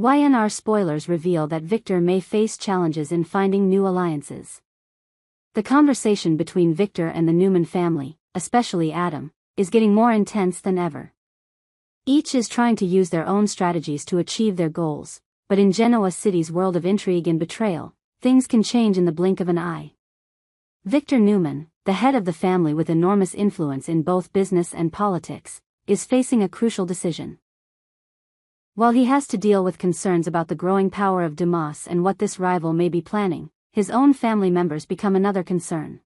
Y&R Spoilers reveal that Victor may face challenges in finding new alliances. The conversation between Victor and the Newman family, especially Adam, is getting more intense than ever. Each is trying to use their own strategies to achieve their goals, but in Genoa City's world of intrigue and betrayal, things can change in the blink of an eye. Victor Newman, the head of the family with enormous influence in both business and politics, is facing a crucial decision. While he has to deal with concerns about the growing power of Dumas and what this rival may be planning, his own family members become another concern.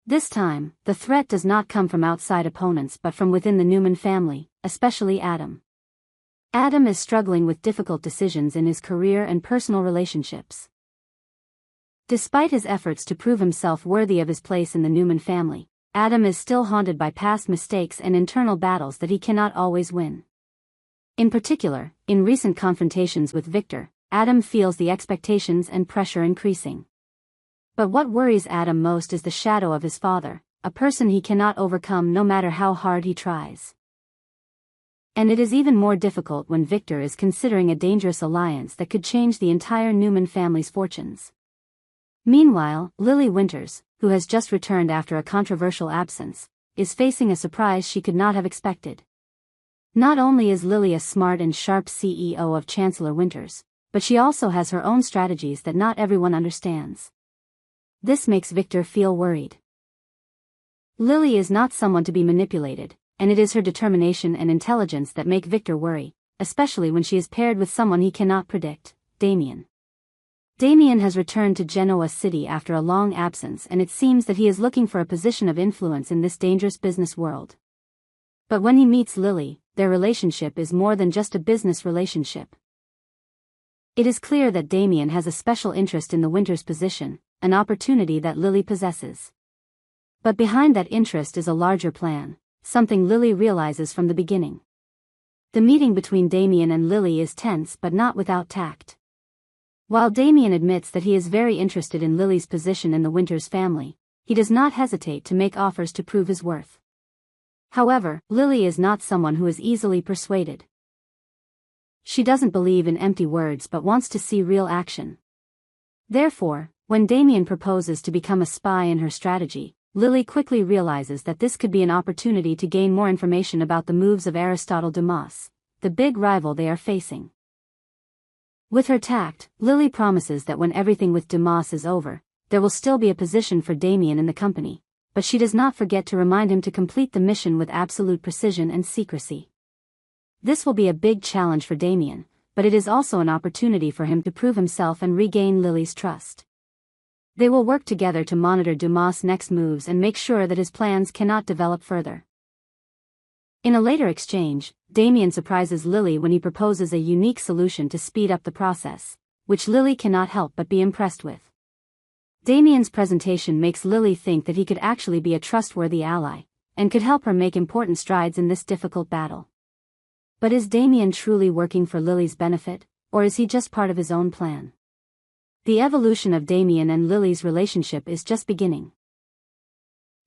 This time, the threat does not come from outside opponents but from within the Newman family, especially Adam. Adam is struggling with difficult decisions in his career and personal relationships. Despite his efforts to prove himself worthy of his place in the Newman family, Adam is still haunted by past mistakes and internal battles that he cannot always win. In particular, in recent confrontations with Victor, Adam feels the expectations and pressure increasing. But what worries Adam most is the shadow of his father, a person he cannot overcome no matter how hard he tries. And it is even more difficult when Victor is considering a dangerous alliance that could change the entire Newman family's fortunes. Meanwhile, Lily Winters, who has just returned after a controversial absence, is facing a surprise she could not have expected. Not only is Lily a smart and sharp CEO of Chancellor Winters, but she also has her own strategies that not everyone understands. This makes Victor feel worried. Lily is not someone to be manipulated, and it is her determination and intelligence that make Victor worry, especially when she is paired with someone he cannot predict, Damian. Damian has returned to Genoa City after a long absence, and it seems that he is looking for a position of influence in this dangerous business world. But when he meets Lily, their relationship is more than just a business relationship. It is clear that Damian has a special interest in the Winters position, an opportunity that Lily possesses. But behind that interest is a larger plan, something Lily realizes from the beginning. The meeting between Damian and Lily is tense but not without tact. While Damian admits that he is very interested in Lily's position in the Winters family, he does not hesitate to make offers to prove his worth. However, Lily is not someone who is easily persuaded. She doesn't believe in empty words but wants to see real action. Therefore, when Damian proposes to become a spy in her strategy, Lily quickly realizes that this could be an opportunity to gain more information about the moves of Aristotle Dumas, the big rival they are facing. With her tact, Lily promises that when everything with Dumas is over, there will still be a position for Damian in the company, but she does not forget to remind him to complete the mission with absolute precision and secrecy. This will be a big challenge for Damian, but it is also an opportunity for him to prove himself and regain Lily's trust. They will work together to monitor Dumas' next moves and make sure that his plans cannot develop further. In a later exchange, Damian surprises Lily when he proposes a unique solution to speed up the process, which Lily cannot help but be impressed with. Damian's presentation makes Lily think that he could actually be a trustworthy ally, and could help her make important strides in this difficult battle. But is Damian truly working for Lily's benefit, or is he just part of his own plan? The evolution of Damian and Lily's relationship is just beginning.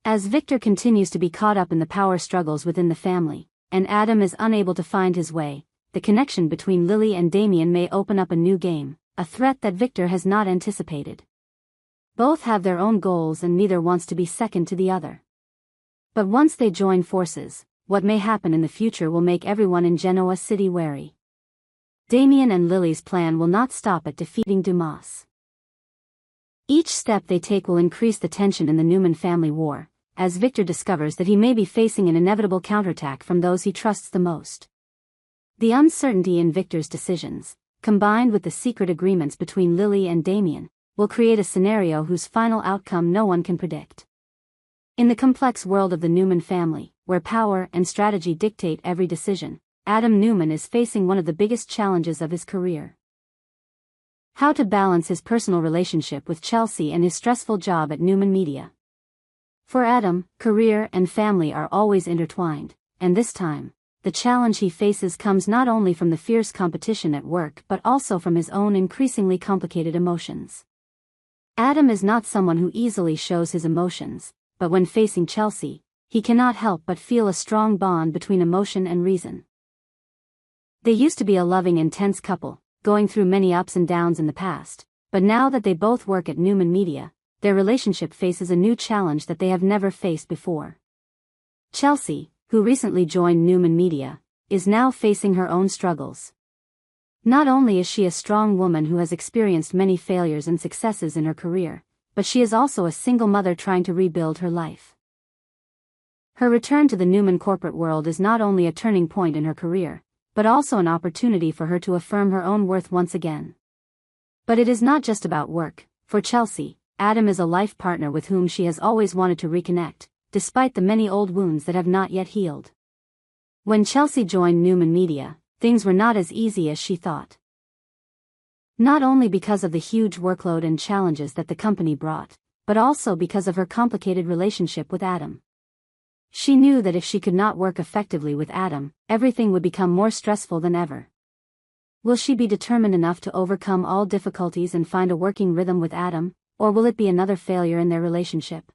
As Victor continues to be caught up in the power struggles within the family, and Adam is unable to find his way, the connection between Lily and Damian may open up a new game, a threat that Victor has not anticipated. Both have their own goals and neither wants to be second to the other. But once they join forces, what may happen in the future will make everyone in Genoa City wary. Damian and Lily's plan will not stop at defeating Dumas. Each step they take will increase the tension in the Newman family war, as Victor discovers that he may be facing an inevitable counterattack from those he trusts the most. The uncertainty in Victor's decisions, combined with the secret agreements between Lily and Damian, will create a scenario whose final outcome no one can predict. In the complex world of the Newman family, where power and strategy dictate every decision, Adam Newman is facing one of the biggest challenges of his career. How to balance his personal relationship with Chelsea and his stressful job at Newman Media. For Adam, career and family are always intertwined, and this time, the challenge he faces comes not only from the fierce competition at work but also from his own increasingly complicated emotions. Adam is not someone who easily shows his emotions, but when facing Chelsea, he cannot help but feel a strong bond between emotion and reason. They used to be a loving, intense couple, going through many ups and downs in the past, but now that they both work at Newman Media, their relationship faces a new challenge that they have never faced before. Chelsea, who recently joined Newman Media, is now facing her own struggles. Not only is she a strong woman who has experienced many failures and successes in her career, but she is also a single mother trying to rebuild her life. Her return to the Newman corporate world is not only a turning point in her career, but also an opportunity for her to affirm her own worth once again. But it is not just about work. For Chelsea, Adam is a life partner with whom she has always wanted to reconnect, despite the many old wounds that have not yet healed. When Chelsea joined Newman Media, things were not as easy as she thought. Not only because of the huge workload and challenges that the company brought, but also because of her complicated relationship with Adam. She knew that if she could not work effectively with Adam, everything would become more stressful than ever. Will she be determined enough to overcome all difficulties and find a working rhythm with Adam, or will it be another failure in their relationship?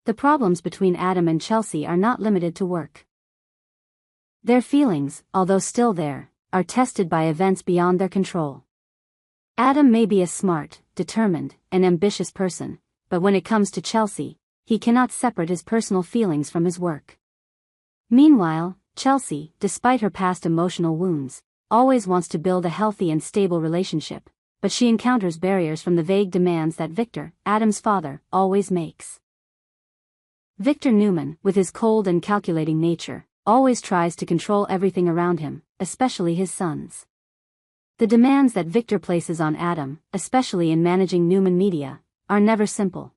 The problems between Adam and Chelsea are not limited to work. Their feelings, although still there, are tested by events beyond their control. Adam may be a smart, determined, and ambitious person, but when it comes to Chelsea, he cannot separate his personal feelings from his work. Meanwhile, Chelsea, despite her past emotional wounds, always wants to build a healthy and stable relationship, but she encounters barriers from the vague demands that Victor, Adam's father, always makes. Victor Newman, with his cold and calculating nature, always tries to control everything around him, especially his sons. The demands that Victor places on Adam, especially in managing Newman Media, are never simple.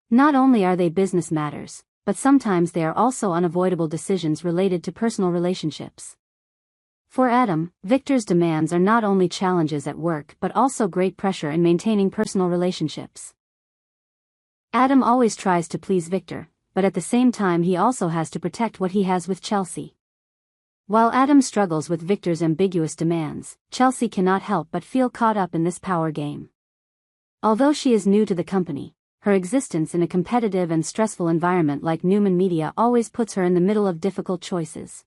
Not only are they business matters, but sometimes they are also unavoidable decisions related to personal relationships. For Adam, Victor's demands are not only challenges at work but also great pressure in maintaining personal relationships. Adam always tries to please Victor, but at the same time he also has to protect what he has with Chelsea. While Adam struggles with Victor's ambiguous demands, Chelsea cannot help but feel caught up in this power game. Although she is new to the company, her existence in a competitive and stressful environment like Newman Media always puts her in the middle of difficult choices.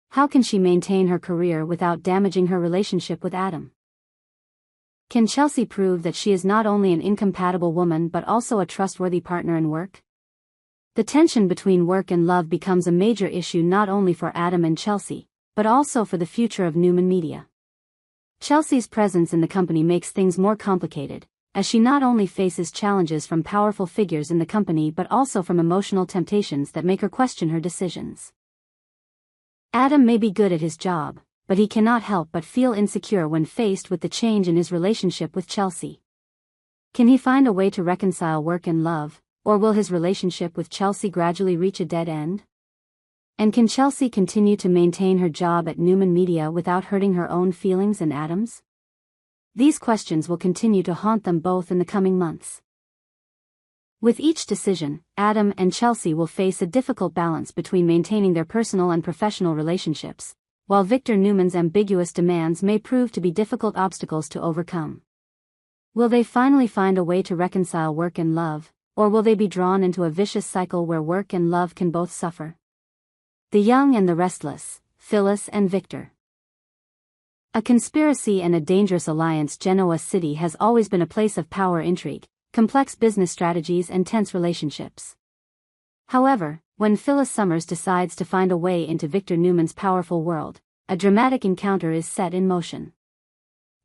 How can she maintain her career without damaging her relationship with Adam? Can Chelsea prove that she is not only an incompatible woman but also a trustworthy partner in work? The tension between work and love becomes a major issue not only for Adam and Chelsea, but also for the future of Newman Media. Chelsea's presence in the company makes things more complicated, as she not only faces challenges from powerful figures in the company but also from emotional temptations that make her question her decisions. Adam may be good at his job, but he cannot help but feel insecure when faced with the change in his relationship with Chelsea. Can he find a way to reconcile work and love, or will his relationship with Chelsea gradually reach a dead end? And can Chelsea continue to maintain her job at Newman Media without hurting her own feelings and Adam's? These questions will continue to haunt them both in the coming months. With each decision, Adam and Chelsea will face a difficult balance between maintaining their personal and professional relationships, while Victor Newman's ambiguous demands may prove to be difficult obstacles to overcome. Will they finally find a way to reconcile work and love, or will they be drawn into a vicious cycle where work and love can both suffer? The Young and the Restless, Phyllis and Victor. A conspiracy and a dangerous alliance. Genoa City has always been a place of power intrigue, complex business strategies and tense relationships. However, when Phyllis Summers decides to find a way into Victor Newman's powerful world, a dramatic encounter is set in motion.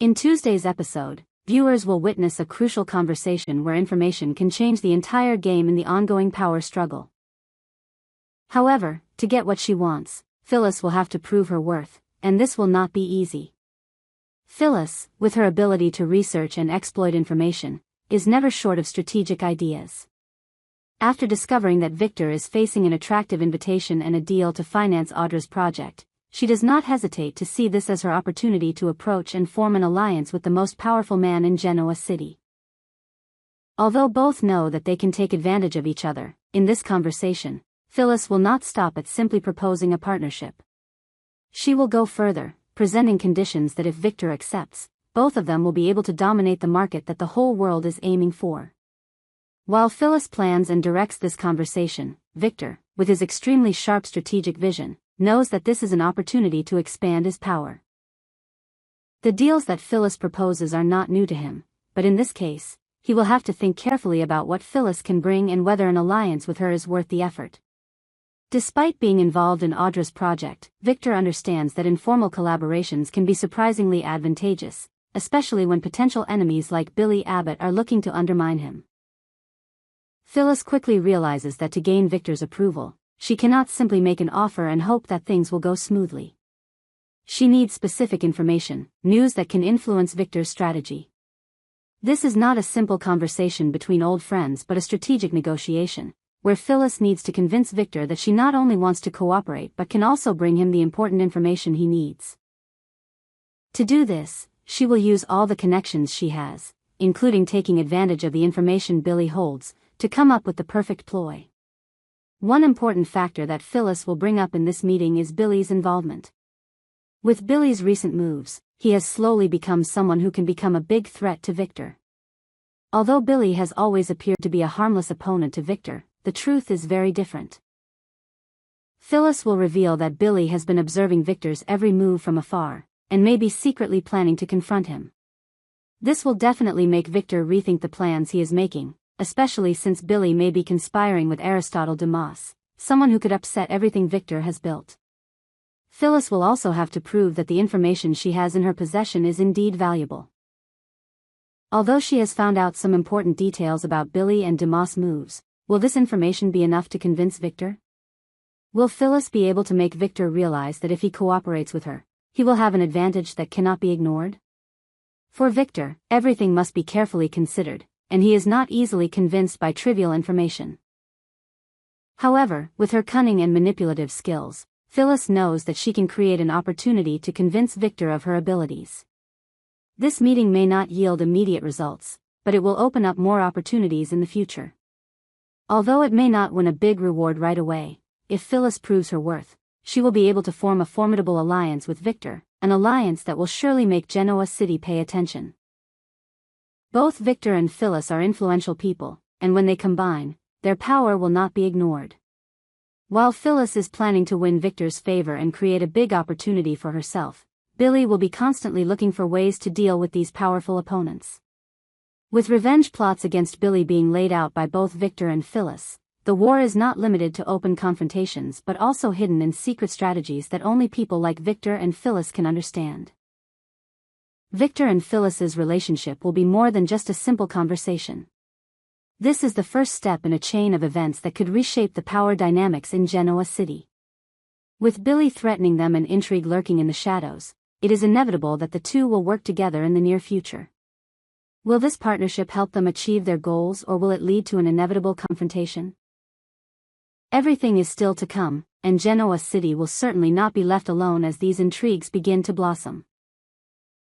In Tuesday's episode, viewers will witness a crucial conversation where information can change the entire game in the ongoing power struggle. However, to get what she wants, Phyllis will have to prove her worth, and this will not be easy. Phyllis, with her ability to research and exploit information, is never short of strategic ideas. After discovering that Victor is facing an attractive invitation and a deal to finance Audra's project, she does not hesitate to see this as her opportunity to approach and form an alliance with the most powerful man in Genoa City. Although both know that they can take advantage of each other, in this conversation, Phyllis will not stop at simply proposing a partnership. She will go further, presenting conditions that if Victor accepts, both of them will be able to dominate the market that the whole world is aiming for. While Phyllis plans and directs this conversation, Victor, with his extremely sharp strategic vision, knows that this is an opportunity to expand his power. The deals that Phyllis proposes are not new to him, but in this case, he will have to think carefully about what Phyllis can bring and whether an alliance with her is worth the effort. Despite being involved in Audra's project, Victor understands that informal collaborations can be surprisingly advantageous, especially when potential enemies like Billy Abbott are looking to undermine him. Phyllis quickly realizes that to gain Victor's approval, she cannot simply make an offer and hope that things will go smoothly. She needs specific information, news that can influence Victor's strategy. This is not a simple conversation between old friends but a strategic negotiation, where Phyllis needs to convince Victor that she not only wants to cooperate but can also bring him the important information he needs. To do this, she will use all the connections she has, including taking advantage of the information Billy holds, to come up with the perfect ploy. One important factor that Phyllis will bring up in this meeting is Billy's involvement. With Billy's recent moves, he has slowly become someone who can become a big threat to Victor. Although Billy has always appeared to be a harmless opponent to Victor, the truth is very different. Phyllis will reveal that Billy has been observing Victor's every move from afar, and may be secretly planning to confront him. This will definitely make Victor rethink the plans he is making, especially since Billy may be conspiring with Aristotle Dumas, someone who could upset everything Victor has built. Phyllis will also have to prove that the information she has in her possession is indeed valuable. Although she has found out some important details about Billy and Dumas' moves, will this information be enough to convince Victor? Will Phyllis be able to make Victor realize that if he cooperates with her, he will have an advantage that cannot be ignored? For Victor, everything must be carefully considered, and he is not easily convinced by trivial information. However, with her cunning and manipulative skills, Phyllis knows that she can create an opportunity to convince Victor of her abilities. This meeting may not yield immediate results, but it will open up more opportunities in the future. Although it may not win a big reward right away, if Phyllis proves her worth, she will be able to form a formidable alliance with Victor, an alliance that will surely make Genoa City pay attention. Both Victor and Phyllis are influential people, and when they combine, their power will not be ignored. While Phyllis is planning to win Victor's favor and create a big opportunity for herself, Billy will be constantly looking for ways to deal with these powerful opponents. With revenge plots against Billy being laid out by both Victor and Phyllis, the war is not limited to open confrontations but also hidden in secret strategies that only people like Victor and Phyllis can understand. Victor and Phyllis's relationship will be more than just a simple conversation. This is the first step in a chain of events that could reshape the power dynamics in Genoa City. With Billy threatening them and intrigue lurking in the shadows, it is inevitable that the two will work together in the near future. Will this partnership help them achieve their goals or will it lead to an inevitable confrontation? Everything is still to come, and Genoa City will certainly not be left alone as these intrigues begin to blossom.